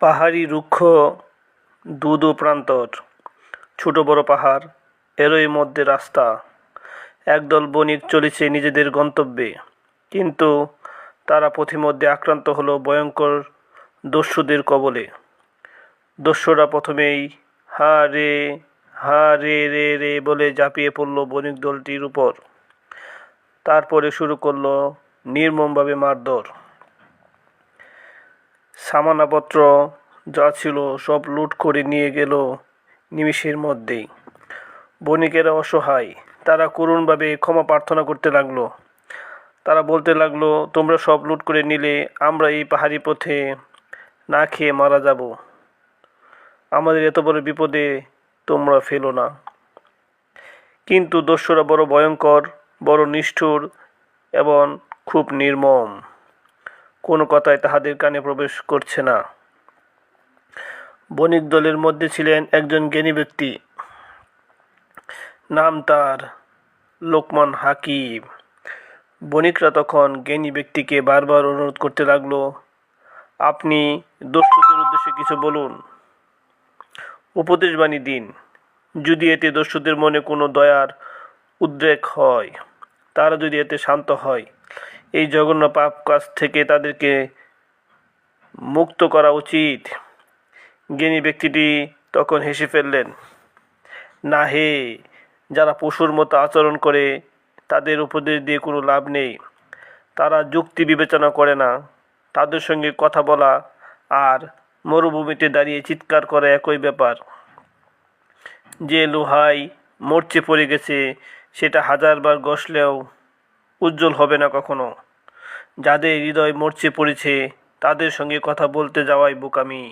পাহাড়ি রুক্ষ দু দু প্রান্তর, ছোট বড় পাহাড়, এরই মধ্যে রাস্তা। একদল বণিক চলেছে নিজেদের গন্তব্যে, কিন্তু তারা পথিমধ্যে আক্রান্ত হলো ভয়ঙ্কর দস্যুদের কবলে। দস্যুরা প্রথমেই হা রে হা রে রে রে বলে ঝাঁপিয়ে পড়ল বণিক দলটির উপর। তারপরে শুরু করলো নির্মমভাবে মারধর। সামানাপত্র যা ছিল সব লুট করে নিয়ে গেল নিমেষের মধ্যেই। বণিকেরা অসহায়, তারা করুণভাবে ক্ষমা প্রার্থনা করতে লাগলো। তারা বলতে লাগলো, তোমরা সব লুট করে নিলে আমরা এই পাহাড়ি পথে না খেয়ে মারা যাব। আমাদের এত বড় বিপদে তোমরা ফেলো না। কিন্তু দস্যুরা বড় ভয়ঙ্কর, বড় নিষ্ঠুর এবং খুব নির্মম। কোনো কথাই তাহাদের কানে প্রবেশ করছে না। বণিক দলের মধ্যে ছিলেন একজন জ্ঞানী ব্যক্তি, নাম তার লোকমান হাকিম। বণিকরা তখন জ্ঞানী ব্যক্তিকে বারবার অনুরোধ করতে লাগলো, আপনি দস্যুদের উদ্দেশ্যে কিছু বলুন, উপদেশবাণী দিন। যদি এতে দস্যুদের মনে কোনো দয়ার উদ্রেক হয়, তারা যদি এতে শান্ত হয়, এই জঘন্য পাপ কাজ থেকে তাদেরকে মুক্ত করা উচিত। জ্ঞানী ব্যক্তিটি তখন হেসে ফেললেন, না হে, যারা পশুর মতো আচরণ করে তাদের উপদেশ দিয়ে কোনো লাভ নেই। তারা যুক্তি বিবেচনা করে না। তাদের সঙ্গে কথা বলা আর মরুভূমিতে দাঁড়িয়ে চিৎকার করা একই ব্যাপার। যে লোহায় মরচে পড়ে গেছে সেটা হাজারবার ঘষলেও উজ্জ্বল হবে না কখনো। যাদের হৃদয় মরচে পড়েছে তাদের সঙ্গে কথা বলতে যাওয়াই বোকামি।